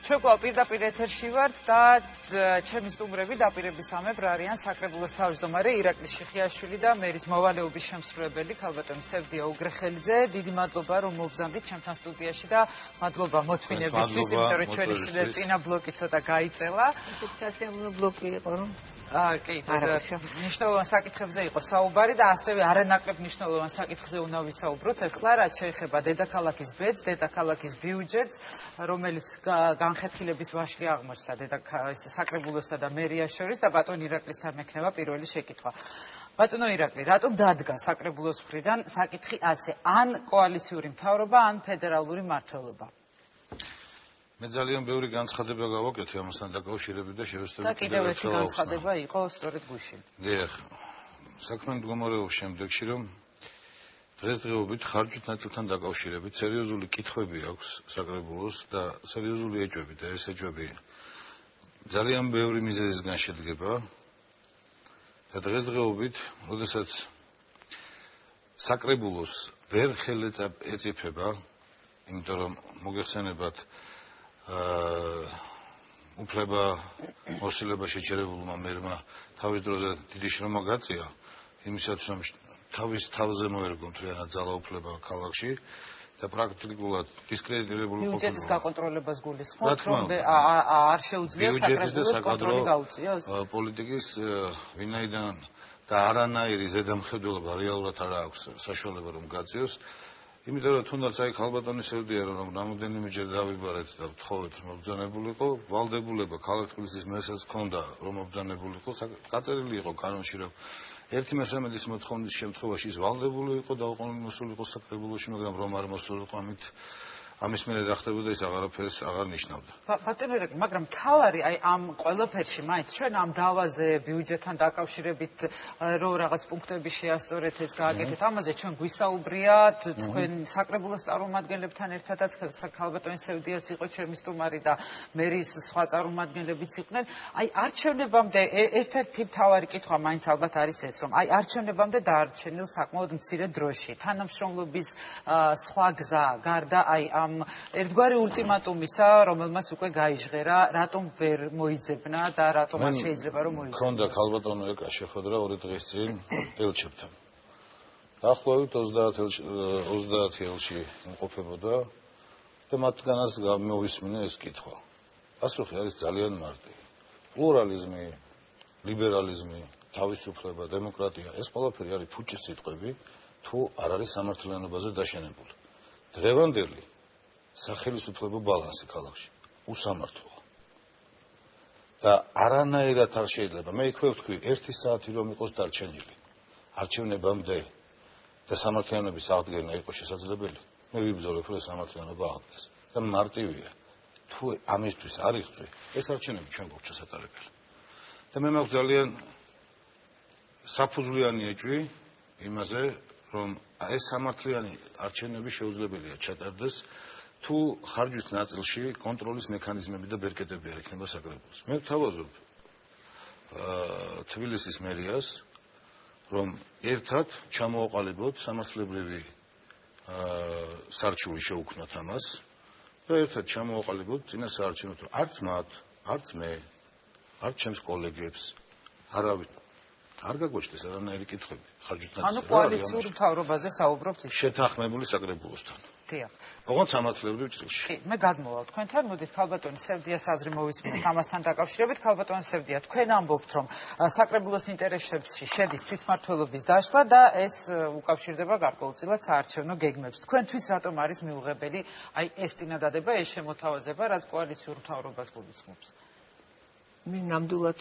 ჩვენ პირდაპირ ეთერში ვართ და ჩემი სტუმრები დაპირებისამებრ არიან საკრებულოს თავმჯდომარე ირაკლი შიხიაშვილი და მერის მოვალეობის შემსრულებელი ქალბატონი სევდია უგრეხელიძე. დიდი მადლობა რომ მობრძანდით ჩემთან სტუდიაში და მადლობა მოთმინებისთვის, იმიტომ რომ ჩვენი წინა ბლოკი ცოტა გაიწელა. სასიამოვნო ბლოკი იყო რომ კი, მნიშვნელოვან საკითხებზე იყო საუბარი და ასევე არანაკლებ მნიშვნელოვან საკითხზე უნდა ვისაუბროთ. ახლა რაც შეეხება დედაქალაქის ბედს, დედაქალაქის ბიუჯეტს, რომელიც განხეთქილების ვაშლი აღმოჩნდა საკრებულოსა და მერიას შორის და ბატონ ირაკლისთან მექნება პირველი შეკითხვა. ბატონო ირაკლი, რატომ დადგა საკრებულოს მხრიდან საკითხი ასე, ან კოალიციური მთავრობა, ან ფედერალური მმართველობა? მე ძალიან ბევრი განცხადება გავაკეთე ამასთან დაკავშირებით და შევეცდები და კიდევ ერთი განცხადება იყო სწორედ გუშინ. დიახ, საქმე მდგომარეობის შემდეგში რომ დღესდღეობით ხარჯვით ნაწილთან დაკავშირებით სერიოზული კითხვები აქვს საკრებულოს და სერიოზული ეჭვები და ეს ეჭვები ძალიან ბევრი მიზეზისგან შედგება და დღესდღეობით, როდესაც საკრებულოს ვერ ხელეწიფება, იმიტომ რომ მოგეხსენებათ უფლება მოსილება შეჩერებულმა მერმა თავის დროზე დიდი შრომა გაწია იმისათვის რომ თავის თავზე მოერგო მთლიანად ძალაუფლება ქალაქში და პრაქტიკულად დისკრედიტირებული ყოფილა. ბიუჯეტის გაკონტროლებას გულისხმობთ, რომ არ შეუძლია საკრებულოს კონტროლი გაუწიოს? პოლიტიკის ვინაიდან და არანაირი ზედამხედველობა რეალურად არ აქვს საშუალება რომ გაწიოს. იმიტომ რომ თუნდაც აი ქალბატონი სევდია რომ რამოდენიმეჯერ დავიბარეთ და ვთხოვეთ რომ მობრძანებულიყო, ვალდებულება ქალაქ თბილისის მერსაც ჰქონდა რომ მობრძანებულიყო, გაწერილი იყო კანონში რომ ერთი მესამედის მოთხოვნის შემთხვევაში ის ვალდებული იყო და უყურებელიყო საკრებულოში, მაგრამ რომ არ მოსულიყო ამის მერე რა ხდებოდა ის აღარაფერს აღარ ნიშნავდა. ბატონო ირაკლი, მაგრამ თავარი აი ამ ყველაფერში მაინც ჩვენ ამ დავაზე ბიუჯეტთან დაკავშირებით რომ რაღაც პუნქტები შეასწორეთ, ეს გააკეთეთ, ამაზე ჩვენ გვისაუბრიათ, თქვენ საკრებულოს წარმომადგენლებთან ერთადაც ქალბატონი სევდიაც იყო ჩემი სტუმარი და მერის სხვა წარმომადგენლებიც იყვნენ. აი არჩევნებამდე ერთ-ერთი მთავარი კითხვა მაინც ალბათ არის ეს, რომ აი არჩევნებამდე დაარჩენილ საკმაოდ მცირე დროში თანამშრომლობის სხვა გზა გარდა აი ამ ერთგვარი ულტიმატუმისა, რომელმაც უკვე გაიჟღერა, რატომ ვერ მოიძებნა და რატომ არ შეიძლება რომ მოიძებნოს? მქონდა ქალბატონო ეკა შეხვედრა 2 დღის წინ ელჩებთან. დაახლოებით 30 ელჩი იმყოფებოდა და მათგანაც გამოვისმინა ეს კითხვა. პასუხი არის ძალიან მარტივი. პლურალიზმი, ლიბერალიზმი, თავისუფლება, დემოკრატია, ეს ყველაფერი არის ფუჭის სიტყვები, თუ არ არის სამართლიანობაზე დაშენებული. დღევანდელი სახელმწიფო ბალანსი ქალაქში უსამართლოა და არანაირად არ შეიძლება. მე იქვე ვთქვი, 1 საათი რომ იყოს დარჩენილი არჩევნებამდე და სამართლიანობის აღდგენა იყოს შესაძლებელი, მე ვიბრძოლებ რომ სამართლიანობა აღდგეს და მარტივია. თუ ამისთვის არ იღწვი, ეს არჩევნები ჩვენ გვაქვს ჩასატარებელი. და მე მაქვს ძალიან საფუძვლიანი ეჭვი იმაზე, რომ ეს სამართლიანი არჩევნები შეუძლებელია ჩატარდეს, თუ ხარჯვის ნაწილში კონტროლის მექანიზმები და ბერკეტები არ იქნება საკრებულოს. მე ვთავაზობ თბილისის მერიას, რომ ერთად ჩამოაყალიბოთ სამართლებრივი სარჩული შეუქმნათ ამას და ერთად ჩამოაყალიბოთ წინასაარჩევნო, არც მათ, არც მე, არც ჩემს კოლეგებს არავინ არ გაგვეშდეს არანაირი კითხვები ხარჯვით ნაწილში. ანუ კოალიციურ მთავრობაზე საუბრობთ ის შეთანხმებული საკრებულოსთან. დიახ. ოღონდ სამართლებრივ წილში. კი, მე გადმოვალ თქვენთან, მოდით ქალბატონი სევდიას აზრი მოვისმინოთ ამასთან დაკავშირებით. ქალბატონი სევდია, თქვენ ამბობთ, რომ საკრებულოს ინტერესებში შედის თვითმმართველობის დაშლა და ეს უკავშირდება გარკვეულწილად საარჩევნო გეგმებს. თქვენთვის რატომ არის მიუღებელი აი ეს წინადადება, ეს შემოთავაზება, რაც კოალიციურ მთავრობას გულისხმობს? მე ნამდვილად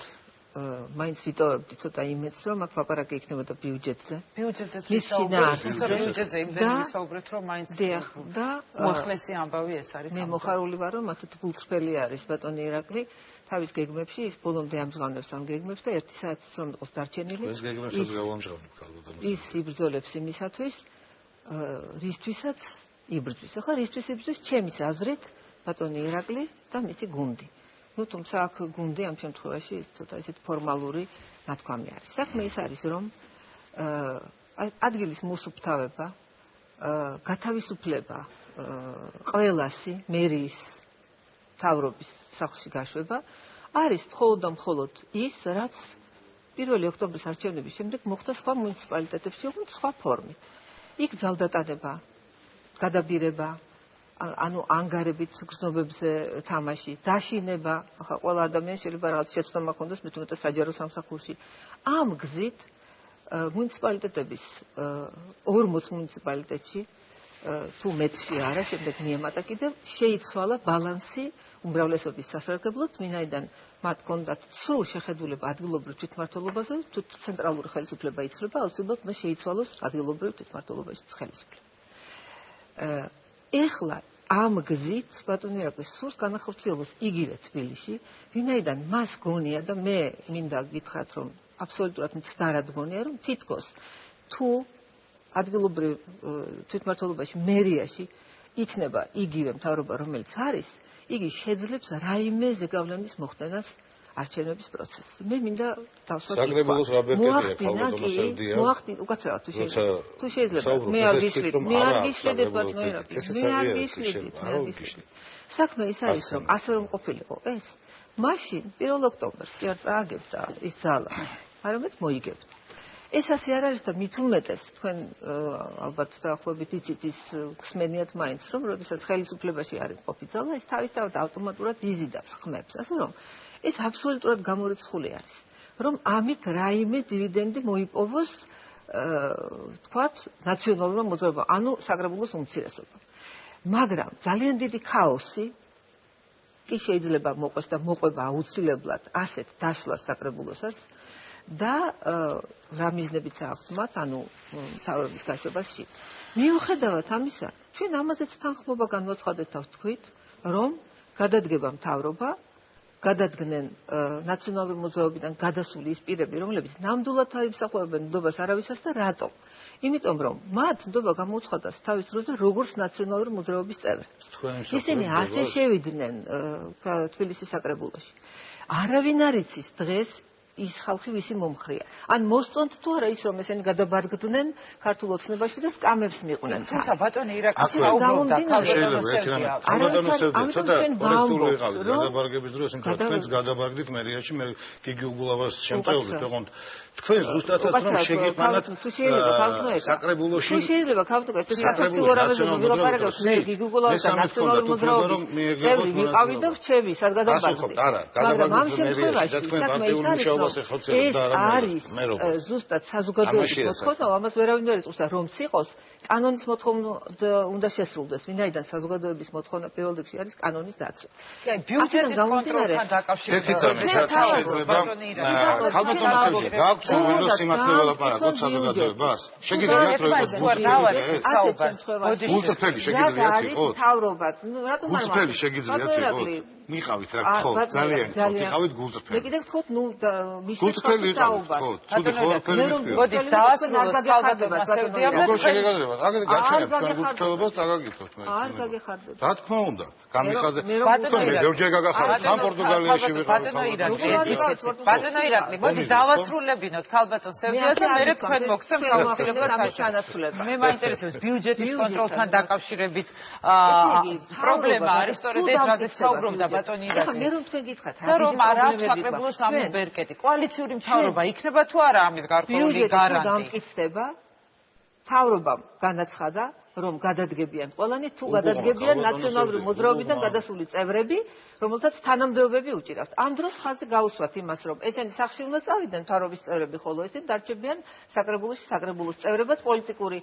მაინც ვიტოვებდი ცოტა იმედს, რომ აქ ლაპარაკი იქნებოდა ბიუჯეტზე. ბიუჯეტზეც ვისაუბრეთ, იმდენი ვისაუბრეთ, რომ მაინც და უახლესი ამბავი ეს არის. მე მოხარული ვარ, რომ მათთ გულწრფელი არის ბატონი ირაკლი თავის გეგმებში, ის ბოლომდე ამჟღავნებს ამ გეგმებს და 1 საათიც რომ იყოს დარჩენილი. ეს გეგმებსაც გავამჟღავნებ ქალბატონო. ის იბრძოლებს იმისათვის, რისთვისაც იბრძვის. ახლა რისთვის იბრძვის? ჩემის აზრით, ბატონი ირაკლი და მისი გუნდი. ну, თუმცა აქ გუნდი ამ შემთხვევაში ცოტა ისეთ ფორმალური ნათქვამი არის. საქმე ის არის, რომ ადგილის მოსუფთავება, გათავისუფლება ყველასი, მერის მთავრობის სახლში გაშვება არის მხოლოდ და მხოლოდ ის, რაც 1 ოქტომბრის არჩევნების შემდეგ მოხდა სხვა მუნიციპალიტეტებში, უბრალოდ სხვა ფორმით. იქ ძალდატანება, გადაბირება, ანუ ანგარებით გრძნობებზე თამაში, დაშინება, ახლა ყველა ადამიანს შეიძლება რაღაც შეცდომა ჰქონდეს, მე თუნდაც საჯარო სამსახურში. ამ გზით მუნიციპალიტეტების 40 მუნიციპალიტეტში თუ მეტში არა, შემდეგ მიემატა კიდევ შეიცვალა ბალანსი უმრავლესობის სასარგებლოდ, ვინაიდან მათ ჰქონდათ ცრუ შეხედულება ადგილობრივ თვითმმართველობაზე, თუ ცენტრალური ხელისუფლება იცვლება, აუცილებლად უნდა შეიცვალოს ადგილობრივ თვითმმართველობაში ხელისუფლება. ეხლა ამ გზით ბატონი ირაკლი სურს განახორციელოს იგივე თბილისში, ვინაიდან მას გონია და მე მინდა გითხრათ, რომ აბსოლუტურად მცდარად გონია, რომ თითქოს თუ ადგილობრივ თვითმმართველობაში მერიაში იქნება იგივე მთავრობა, რომელიც არის, იგი შეძლებს რაიმე ზეგავლენის მოხდენას არჩევნების პროცესში. მე მინდა დავსვათ საგრებულოს რა ბერკეტია, მოახდინა, უკაცრავად თუ შეიძლება. მე არ გიშლიდეთ ბატონო ირაკლი. მე არ გიშლიდით. საქმე ის არის, რომ ასე რომ ყოფილიყო ეს, მაშინ 1 ოქტომბერს კი არ წააგებდა ის ძალა, არამედ მოიგებდა. ეს ასე არ არის და მით უმეტეს თქვენ ალბათ დაახლოებით იცით ის ხსმენიათ მაინც, რომ როდესაც ხელისუფლებაში არის ყოფი ძალა, ეს თავისთავად ავტომატურად იზიდავს ხმებს, ასე რომ ეს აბსოლუტურად გამორიცხული არის, რომ ამით რაიმე დივიდენდი მოიპოვოს თქვათ ნაციონალურმა მოძრაობამ, ანუ საკრებულოს უმცირესობამ. მაგრამ ძალიან დიდი ქაოსი კი შეიძლება მოყვეს და მოყვება აუცილებლად ასეთ დაშლას საკრებულოსაც და რა მიზნებიც აქვთ მათ, ანუ მთავრობის გაშვებაში. მიუხედავად ამისა, ჩვენ ამაზეც თანხმობა განვაცხადეთ და ვთქვით, რომ გადადგება მთავრობა, გადადგნენ ნაციონალური მოძრაობიდან გადასული ის პირები, რომლებიც ნამდვილად აიმსახურებენ ნდობას არავისას და რატომ? იმიტომ რომ მათ ნდობა გამოუცხადას თავის დროზე როგორც ნაციონალური მოძრაობის წევრებს. ისინი ასე შევიდნენ თბილისის საკრებულოში. არავინ არ იცის დღეს ის ხალხი ვისი მომხრია. ან მოსწონთ თუ არა ის, რომ ესენი გადაბარგდნენ ქართულ ოცნებაში და სკამებს მიყვნენ. თუმცა ბატონი ირაკლი საუბრობდა ქალბატონოსებთან, ცოტა კორექტული იყავით გადაბარგების დროს, იმიტომ რომ თქვენც გადაბარგდით მერიაში, მე გიგი უგულავას შემწეობთ, ოღონდ თქვენ ზუსტადაც რომ შეგიყვანათ საკრებულოში. თუ შეიძლება ქალბატონო ეს სასაცილო რამეზე ვილაპარაკოთ, მე გიგი უგულავას და ნაციონალური მოძრაობის წევრი ვიყავი და რჩევი, სად გადაბარგდი. მაგრამ ამ შემთხვევაში საქმე ის არის, ეს არის ზუსტად საზოგადოების მოთხოვნა, ამას ვერავინ ვერ იწუხდა, რომ ციყოს კანონის მოთხოვნა უნდა შესრულდეს, ვინაიდან საზოგადოების მოთხოვნა პირველ რიგში არის კანონის დაცვა. კი, ბიუჯეტის კონტროლთან დაკავშირებით ქალბატონოსები გააქვთ უვინდოს სიმართლე ველაპარაკოთ საზოგადოებას? შეგიძლიათ რომ იყოს გულწრფელი შეგიძლიათ იყოს? გულწრფელი შეგიძლიათ იყოს? მიყავით რა გთხოვთ, ძალიან გთხოვთ, იყავით გულწრფელი. მე კიდე გთხოვთ, ნუ გულწრფელი იყავით, გთხოვთ, ცუდი ყველაფერი მიყავით. მოდით დავასრულოს ქალბატონოს სევდიაბლეთ. როგორ შეგეგადრებათ? აგერ გაჩვენებთ თქვენ გულწრფელობას, დაგაგითხოვთ მე. არ გაგეხარდებათ. რა თქმა უნდა, გამიხარდა. თქვენ ბევრჯერ გაგახარეთ, სამ პორტუგალიაში ვიყავით. ბატონო ირაკლი, მოდით დავასრულებინოთ ქალბატონ სევდიას და მე თქვენ მოგცემთ გაუცილებლად ჩანაცვლება. მე მაინტერესებს ბიუჯეტის კონტროლთან დაკავშირებით პრობლემა არის სწორედ ეს, რაზეც საუბრობდა ბატონი ირაკლი. ახლა მე რომ თქვენ გითხრათ, და რომ არ აქვს საკრებულოს ამის ბერკეტი. კოალიციური მთავრობა იქნება თუ არა ამის გარკვეული გარანტი? დამტკიცდება, მთავრობამ განაცხადა, რომ გადადგებიან ყველანი, თუ გადადგებიან ნაციონალური მოძრაობიდან გადასული წევრები, რომელთაც თანამდებობები უჭირავთ. ამ დროს ხაზი გაუსვათ იმას, რომ ესენი სახლში უნდა წავიდნენ მთავრობის წევრები, ხოლო ესენი დარჩებიან საკრებულოში საკრებულოს წევრებად, პოლიტიკური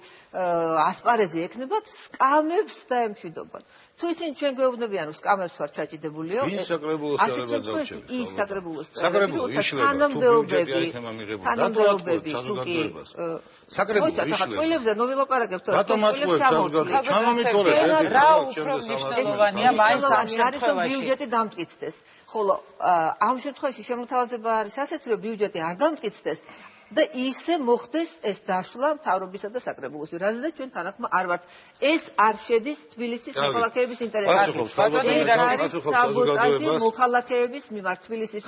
ასპარეზი ექნებათ, სკამებს დაემშვიდობენ. თუ ისინი ჩვენ გვეუბნებიან, რომ სკამებს ვარ ჩაჭიდებულიო, ის საკრებულოს წევრებად დავჩებით. ის საკრებულოს წევრები, თანამდებობები, საკრებულო იშლება. ტყუილებზე ნოვილაპარაკებთ, რატომ ატყუებთ საზოგადოებას? ჩამომიტყოლეთ, რა უფრო მნიშვნელოვანია მაინც ამ შემთხვევაში? ბიუჯეტი დამტკიცდეს. ხოლო ამ შემთხვევაში შემოთავაზება არის ასეთი, რომ ბიუჯეტი არ დამტკიცდეს და ისე მოხდეს ეს დაშლა მთავრობისა და საკრებულოს. რაზეც ჩვენ თანახმა არ ვართ. ეს არ შედის თბილისის მოქალაქეების ინტერესებში. საბოტაჟი მოქალაქეების მიმართ თბილისის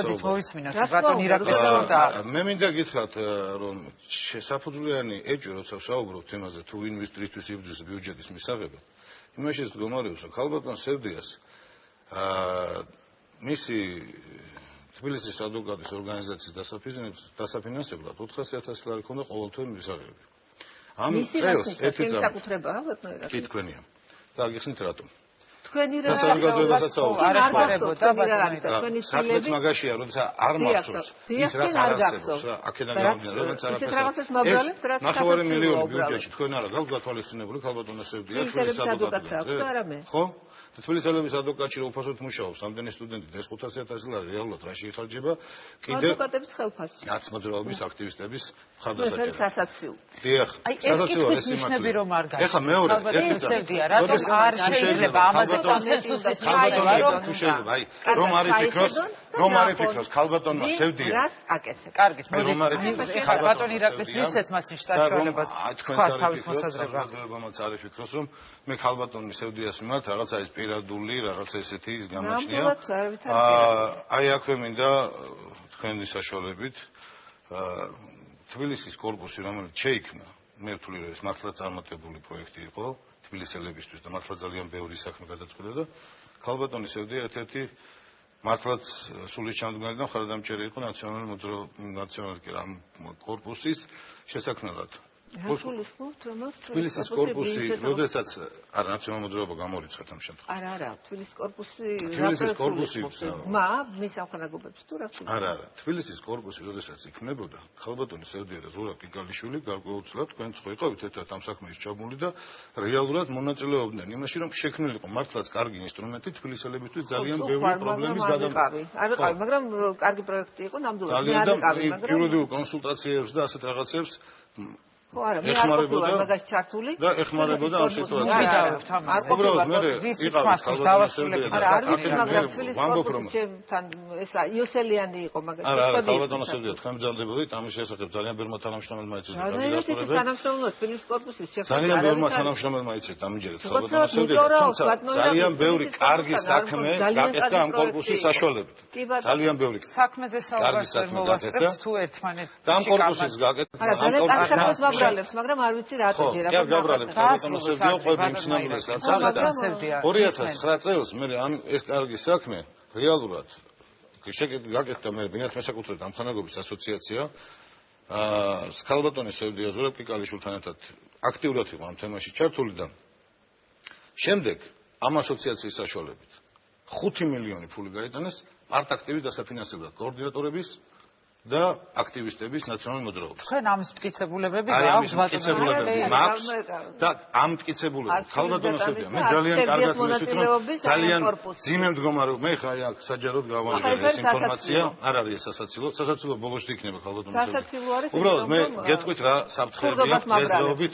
მოდით მოვისმინოთ ბატონი ირაკლის და მე მინდა გითხრათ, რომ საფუძვლიანი ეჭვი, როცა ვსაუბრობთ იმაზე, თუ ვინ ვისთვის იბრძვის ბიუჯეტის მისაღებად, იმაშიც მდგომარეობს, რომ ქალბატონ სევდიას მისი თბილისის ადვოკატის ორგანიზაციის დასაფინანსებლად 400,000 ლარი ქონდა ყოველთვე მისაღები. ამ წელს ერთი წამი საკუთრებაა ბატონო ერაკლი. კი თქვენია. და გიხსნით რატომ? თქვენი საზოგადოებასაც არ ეხმარებოდა ბატონო. თქვენი საქმეც მაგაშია, როცა არ მახსოვს ის რაც არ არსებობს რა, აქედან გამომდინარე, როცა არაფერს. 9 მილიონი ბიუჯეტში თქვენ არა გაქვთ გათვალისწინებული ქალბატონო სევდია თბილისის ადვოკატად. ხო? თბილისის ადვოკატში რო უფასოდ მუშაობს, ამდენი სტუდენტი და 500,000 ლარი რეალურად რაში იხარჯება? კიდე ადვოკატების ხელფასი. ნაცმოძრაობის აქტივისტების მხარდასაჭერად. სასაცილო. დიახ, სასაცილო ეს ნიშნები რომ არ გაქვს. ეხლა მეორე, სევდია, რატომ არ შეიძლება ამაზე კონსენსუსის ქალბატონი თუ შეიძლება, რომ არ იფიქროს, ქალბატონმა სევდია. რას აკეთებ? კარგით, მოდით. ეხლა ბატონი ირაკლის მივცეთ მას შტაშუალებად. თქვას თავის მოსაზრება. საბრძოლოებამაც არ იფიქროს, რომ მე ქალბატონი სევდიას მიმართ რაღაცა ის პირადული, რაღაცა ესეთი ის გამოჩნია. აი აქვე მინდა თქვენი საშუალებით თბილისის კორპუსი, რომელიც შეიქმნა, მე ვთვლი, რომ ეს მართლა წარმატებული პროექტი იყო თბილისელებისთვის და მართლა ძალიან ბევრი საქმე გადაწყვეტა და ქალბატონი სევდია ერთ-ერთი მართლაც სულის ჩამდგმელი და მხარდამჭერი იყო ნაციონალური კორპუსის შესაქმნელად. თბილისის კორპუსი, როდესაც არა ნაციონალური მოძრაობა გამორიცხეთ ამ შემთხვევაში. არა, თბილისის კორპუსი მის სამხანაგობებს თუ რა ქვია? არა, თბილისის კორპუსი, როდესაც იქნებოდა, ქალბატონი სევდია და ზურაბ კიკალიშვილი გარკვეულწილად თქვენ წყვიყავით ერთად ამ საქმეში ჩაბმული და რეალურად მონაწილეობდნენ იმაში, რომ შექმნილიყო მართლაც კარგი ინსტრუმენტი თბილისელებისთვის ძალიან ბევრი პრობლემის გადამყარი. არ ვიყავი, მაგრამ კარგი პროექტი იყო ნამდვილად. ძალიან და იურიდიულ კონსულტაციებს და ასეთ რაღაცებს ხო არა, მე არ ვიყავი მაგაში ჩართული და ეხმარებოდა ამ სიტუაციას. უბრალოდ მე მაგრამ თბილისის კორპუსთან ეს იოსელიანი იყო მაგაში. არა, ქალბატონო სევდია, თქვენ ბრძანდებოდით ამის შესახებ ძალიან ბევრმა თანამშრომელმა იცით. თბილისის კორპუსის შესახებ ძალიან ბევრმა თანამშრომელმა იცით ამჯერად ქალბატონო სევდია, თუმცა ძალიან ბევრი კარგი საქმე გაკეთდა ამ კორპუსის საშუალებით. ძალიან ბევრი საქმეზე საუბარს ვერ მოვასწრებთ თუ ერთმანეთს. და ამ კორპუსის გაკეთდა მაგრამ არ ვიცი რატო ჯერ ახლა გაბრალებ ქალბატონო სევდია ყვები იმ სინამდვილეს რაც აღედა 2009 წელს მე ამ ეს კარგი საქმე რეალურად გაკეთდა მე ბინათ მესაკუთრებდა ამხანაგობის ასოციაცია ქალბატონი სევდია ზურაბ კიკალიშვილთან ერთად აქტიურად იყო ამ თემაში ჩართული და შემდეგ ამ ასოციაციის საშუალებით 5 მილიონი ფული გაიტანეს პარტ-აქტივის დასაფინანსებლად კოორდინატორების და აქტივისტების ნაციონალური მოძრაობის. თქვენ ამის მტკიცებულებები გააქვთ მტკიცებულებები მაქვს და ამ მტკიცებულებებს ქალბატონო სევდია მე ძალიან კარგად მივხვდი რომ ძალიან ძიმე მდგომარეობა მე ხა აქ საჯაროდ გამოვიდეს ეს ინფორმაცია არ არის ეს სასაცილო ბოლოში იქნება ქალბატონო სევდია. უბრალოდ მე გეტყვით რა საფრთხეებია დღესდღეობით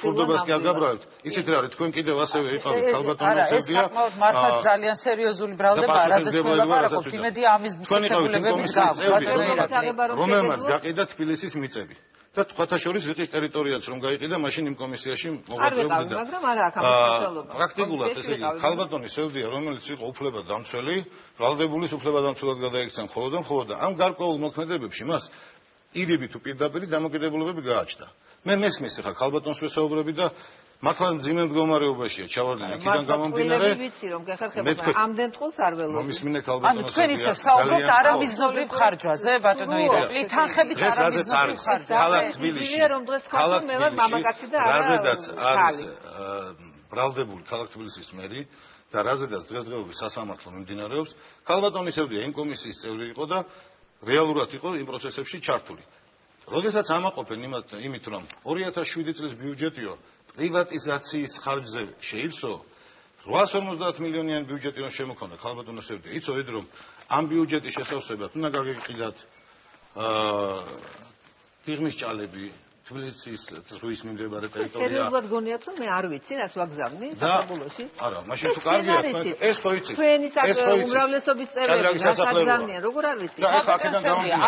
ფურდობას კი არ გაბრალებთ. იცით რა არის თქვენ კიდევ ასევე იყავით ქალბატონო სევდია. ეს მართლაც ძალიან სერიოზული ბრალდება რაზეც ველაპარაკობთ იმედია ამის მტკიცებულებები გააქვთ. რომელმაც გაყიდა თბილისის მიწები და თქვათაშორის რიყის ტერიტორიაც რომ გაიყიდა მაშინ იმ კომისიაში მოღვაწეობდა და მაგრამ არა აქ ამბობთ პრაქტიკულად ესე იგი ქალბატონი სევდია რომელიც იყო უფლებადამცველი ბრალდებულის უფლებადამცველად გადაიქცა მხოლოდ და ამ გარკვეულ მოქმედებებში მას ირიბი თუ პირდაპირ დამოკიდებულებები გააჩნდა მე მესმის ხა ქალბატონს ვესაუბრები და მართლა ძიმე მდგომარეობაშია ჩავარდნილი იქიდან გამომდინარე მე ვიცი რომ გეხერხებოდა ამდენ წყულს არ ველოდი მომისმინე ქალბატონო ანუ თქვენ ისევ საუბრობთ არამიზნობრივ ხარჯვაზე ბატონო ირაკლი თანხების არამიზნობრივ ხარჯვაზე ქალაქ თბილისში რომ დღეს თქვენ მე ვარ მამაკაცი და არა რაზედაც არის ბრალდებული ქალაქ თბილისის მერი და რაზედაც დღესდღეობით სასამართლო მიმდინარეობს ქალბატონი სევდია იმ კომისიის წევრი იყო და რეალურად იყო იმ პროცესებში ჩართული როდესაც ამაყოფენ იმით რომ 2007 წლის ბიუჯეტიო პრივატიზაციის ხარჯზე შეივსო 850 მილიონიანი ბიუჯეტი რომ შემოქონდა ქალბატონო სევდია იცოდით რომ ამ ბიუჯეტის შესავსებად უნდა გაგიყიდათ ფირმის ჭალები თბილისის ზღვის მიმდებარე ტერიტორია სერიოზულად გონიათ რომ მე არ ვიცი რას ვაგზავნი საქართველოში არა მაშინ თუ კარგია ეს ხო იცით თქვენი უმრავლესობის წევრები რას აგზავნიან როგორ არ ვიცი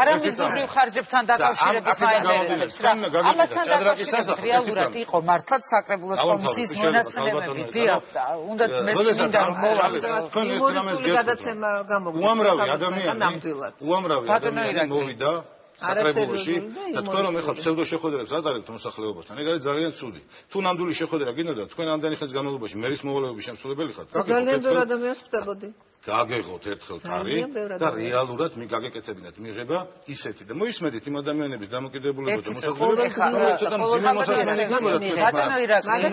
არამიზნობრივ ხარჯებთან დაკავშირებით მაინტერესებს რა ამასთან დაკავშირებით რეალურად იყო მართლაც საკრებულოს კომისიის მონაცემები დიახ უნდა მეც მინდა რომ მოვასწროთ თქვენ ეს რამეს გადაცემა გამოგვიყვება უამრავი ადამიანი მოვიდა საკრებულოში და თქვენ რომ ეხლა ფსევდო შეხვედრებს ატარებთ მოსახლეობასთან, ეგ არის ძალიან ცუდი. თუ ნამდვილი შეხვედრა გინდოდა, თქვენ ამდენი ხნის განმავლობაში მერის მოვალეობის შემსრულებელი ხართ. ძალიან ბევრ ადამიანს ვხვდებოდი. გაგეღოთ ერთხელ კარი და რეალურად გაგეკეთებინათ მიღება ისეთი და მოისმენთ იმ ადამიანების დამოკიდებულება და მოსახლეობის ცოტა მძიმე მოსასმენი იქნებოდა. ბატონო ირაკლი,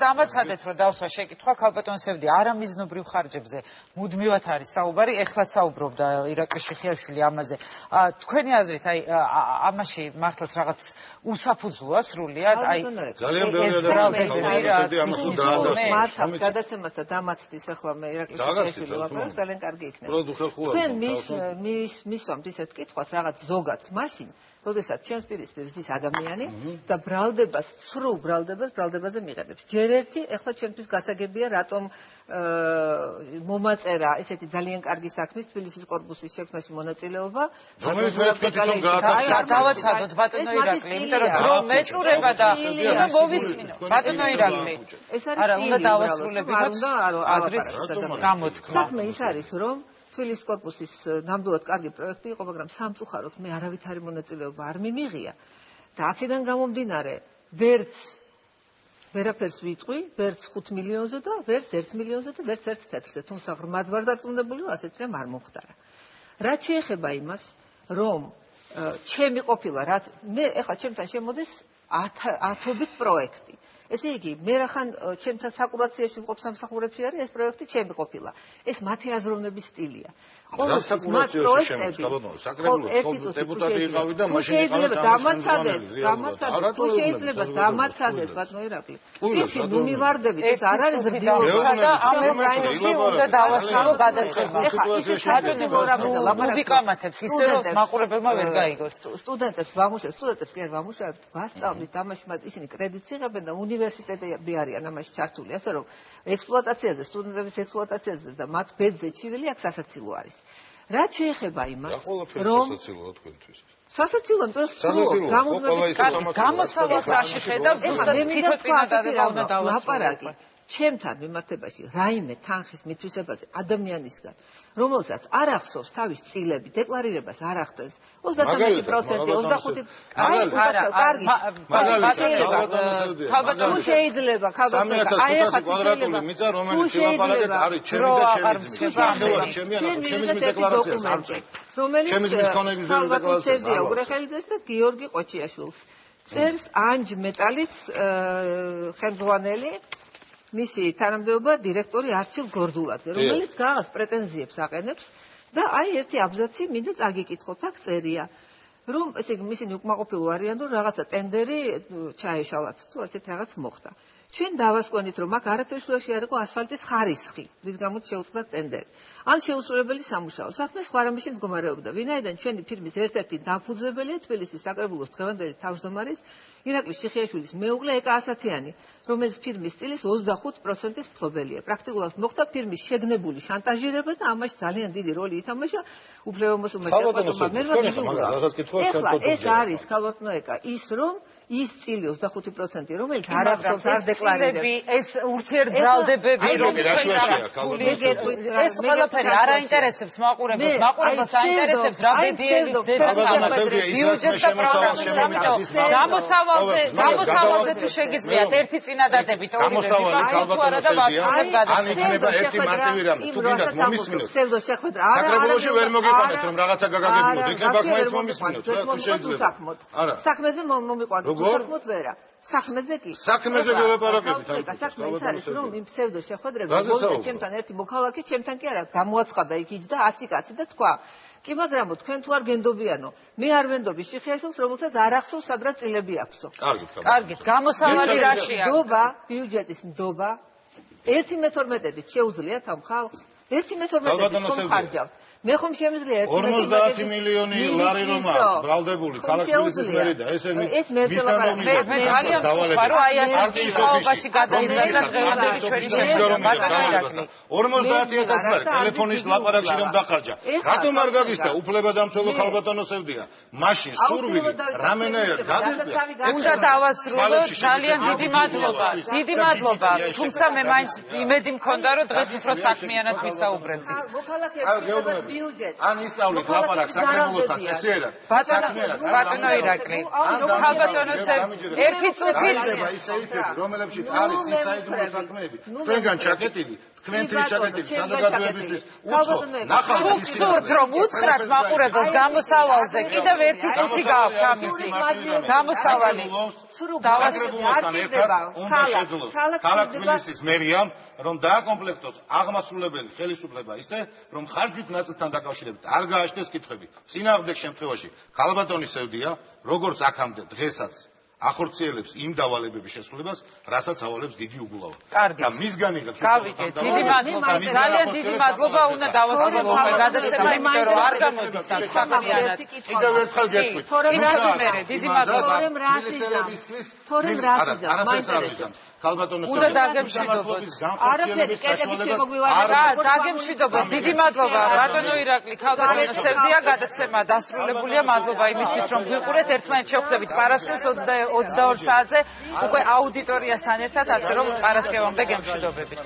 დამაცადეთ რომ დავსვა შეკითხვა ქალბატონ სევდი არამიზნობრივ ხარჯებზე მუდმივად არის საუბარი, ეხლაც საუბრობდა ირაკლი შიხიაშვილი ამაზე. თქვენი აზრით აი ამაში მართლაც რაღაც უსაფუძვლოა სრულიად აი ძალიან ბევრი ადამიანი ამას მართალ გადაცემას და დამაცდის ახლა მე ირაკლი შიხიაშვილი ლაპარაკს ძალიან კარგი იქნება. თქვენ მისვამთ ისეთ კითხვას რაღაც ზოგადს მაშინ როდესაც ჩემს პირისპირ ზის ადამიანი და ბრალდებაზე მიღებებს. ჯერ ერთი, ეხლა ჩემთვის გასაგებია, რატომ მომაწერა ესეთი ძალიან კარგი საქმის თბილისის კორპუსის შექმნაში მონაწილეობა. დავაცადოთ ბატონო ირაკლი, იმიტომ რომ დრო მეწურება და მოვისმინო. ბატონო ირაკლი. არა, უნდა დავასრულებინოთ აზრის გამოთქმა. საქმე ის არის, რომ თბილისის კორპუსის ნამდვილად კარგი პროექტი იყო, მაგრამ სამწუხაროდ მე არავითარი მონაწილეობა არ მიმიღია და აქედან გამომდინარე ვერაფერს ვიტყვი, ვერც 5 მილიონზე და ვერც 1 მილიონზე და ვერც 1 თეთრზე, თუმცა ღრმად ვარ დარწმუნებული, რომ ასეთი რამ არ მომხდარა. რაც შეეხება იმას, რომ ჩემი ყოფილა, მე ეხლა ჩემთან შემოდის 1000-ობით პროექტი. ესე იგი, მე რახან ჩემთან საკურაციაში მყოფ სამსახურებში არის ეს პროექტი ჩემი ყოფილა. ეს მათი აზროვნების სტილია. ყოველთვის მათ პროექტები საკრებულოს დეპუტატი იყავი და მაშინ იყავი დამაცადეთ, თუ შეიძლება დამაცადეთ ბატონო ირაკლი. ისი ნუ მივარდებით, ეს არ არის ზრდილობა და ამ ექსპერიმენტში უნდა დავასრულო გადაწყვეტა. ვიკამათებს ისე რომ მაყურებელმა ვერ გაიგოს. სტუდენტებს კი არ ვამუშავებთ, ვასწავლით ამაში, ისინი კრედიტს იღებენ და უნივერსიტეტები არიან ამაში ჩართული, ასე რომ ექსპლუატაციაზე, სტუდენტების ექსპლუატაციაზე და მათ ბედზე ჩივილი აქ სასაცილო არის. რაც შეეხება იმას, რომ სასაცილოა თქვენთვის. სასაცილო, გამოსავალს რაში ხედავთ, ზუსტად თვითონ წინადადება უნდა დავასრულო. ჩემთან მიმართებაში რაიმე თანხის მითვისებაზე ადამიანისგან, რომელსაც არ ახსოვს თავის წილები, დეკლარირებას არ ახდენს 33%, 25%. შეიძლება ქალბატონო აი ახლა კვადრატული მიწა, რომელიც შევაპარაკეთ, არის ჩემი და ჩემი დეკლარაციას არ წვეთ. ჩემი მისქონების დეკლარაციას არ უგრეხელიძეს და გიორგი ყოჩიაშვილს. წერს ანჯ მეტალის ხელმძღვანელი მისი თანამდებობა დირექტორი არჩილ გორდულაძე, რომელიც გაღას პრეტენზიებს აყენებს და აი ერთი აბზაცი მინდა წაგიკითხოთ, აქ წერია, რომ ესე იგი ისინი უკმაყოფილო არიან, რომ რაღაცა ტენდერი ჩაეშალათ, თუ ასეთ რაღაც მოხდა. ჩვენ დავასკვენით, რომ აქ არაფერ შუაში არ იყო ასფალტის ხარისხი, რის გამოც შეუწყდა ტენდერი. ან შეუსრულებელი სამუშაო. საქმე სხვა რამეში მდგომარეობდა. ვინაიდან ჩვენი ფირმის ერთ-ერთი დამფუძნებელია თბილისის საკრებულოს დღევანდელი თავმჯდომარის ირაკლი შიხიაშვილის მეუღლე ეკა ასათიანი, რომელიც ფირმის სტილის 25%-ის მფლობელია. პრაქტიკულად მოხდა ფირმის შეგნებული შანტაჟირება და ამაში ძალიან დიდი როლი ითამაშა უფლებამოსილმა შეხვედრებმა. ეხლა ეს არის ქალბატონო ეკა ის რომ ის წილი 25%, რომელიც არ ახსოვს არ დეკლარირებს. ეს ურთიერთბრალდებები, ეს ყველაფერი არ აინტერესებს მაყურებელს, მაყურებელს აინტერესებს რა ბედიელი ბიუჯეტს და პროგრამებს. გამოსავალზე თუ შეგიძლიათ ერთი წინადადებით საკრებულოში ვერ მოგიყვანეთ რომ რაღაცა გაგაგებინოთ, იქნება მაინც მომისმინოთ, თუ შეიძლება. საქმეზე მომიყვანოთ. საქმოთ ვერა. საქმეზე კი. საქმეზე ველაპარაკებით. საქმე ის არის, რომ იმ ფსევდო შეხვედრები მოვიდა ჩემთან ერთი მოქალაქე, ჩემთან კი არა, გამოაცხადა იქ იჯდა 100 კაცი და თქვა: კი, მაგრამ თქვენ თუ არ გენდობიანო, მე არ ვენდობი შიხიაშვილს, რომელსაც არ ახსოვს სადღაც წილები აქვსო. კარგით, გამოსავალი რაშია? ნდობა, ბიუჯეტის ნდობა 1/12 შეუძლიათ ამ ხალხს. 1/12 ხომ ხარჯავთ. მე ხომ შემიძლია 50 მილიონი ლარი რომ აქვს ბრალდებული ქალაქის მერი და ესე მე ძალიან ვფარო აი ასეთი საუბარში გადაიზარდა დღევანდელი ჩვენი შეხვედრა ბატონო ირაკლი 50000 ლარი ტელეფონის ლაპარაკში რომ დახარჯა რატომ არ გაგისდა უფლებადამცველო ქალბატონო სევდია მაშინ სურვილი რამენაირად გადაგია უნდა დავასრულო ძალიან დიდი მადლობა თუმცა მე მაინც იმედი მქონდა რომ დღეს უფრო საქმიანად ვისაუბრებთ ან ისწავლით ლაპარაკს საკრებულოსთან წესიერად. ბატონო ირაკლი, ხალბატონოს ერთი წუთით ისე იქნება, რომელებშიც არის ისაიდუმლო საქმეები. თქვენგან ჩაკეტილი, თქვენთვის ჩაკეტილი საზოგადოებისთვის უცხო. ნახავთ გსურთ რომ უთხრათ მაყურებელს გამოსავალზე კიდევ ერთი წუთი გააქვთ ამისი გამოსავალი დავასრულებთან ერთად უნდა შეძლოს ქალაქ თბილისის მერიამ რომ დააკომპლექტოს აღმასრულებელი ხელისუფლება ისე რომ ხარჯით ნაწილთან დაკავშირებით არ გააჩნდეს კითხვები. წინააღმდეგ შემთხვევაში ქალბატონი სევდია როგორც აქამდე დღესაც ახორციელებს იმ დავალებების შესრულებას, რასაც ავალებს გიგი უგულავა. და მისგან იღებს. გავიგეთ, დიდი მადლობა. ძალიან დიდი მადლობა უნდა დავასრულო გადაცემა, იმიტომ რომ არ გამოდის საქმიანად. კიდევ ერთხელ გეტყვით. დიდი მადლობა. თორემ რა ხიზა? ქალბატონოს უნდა დაგემშვიდობოთ. განხორციელების საშუალებას დაგემშვიდობოთ. დიდი მადლობა. ბატონო ირაკლი, ქალბატონოს სევდია გადაცემა დასრულებულია. მადლობა იმისთვის რომ გვიყურეთ. ერთმანეთს შევხვდებით პარასკევს 22 საათზე. უკვე აუდიტორიასთან ერთად, ასე რომ პარასკევამდე გემშვიდობებით.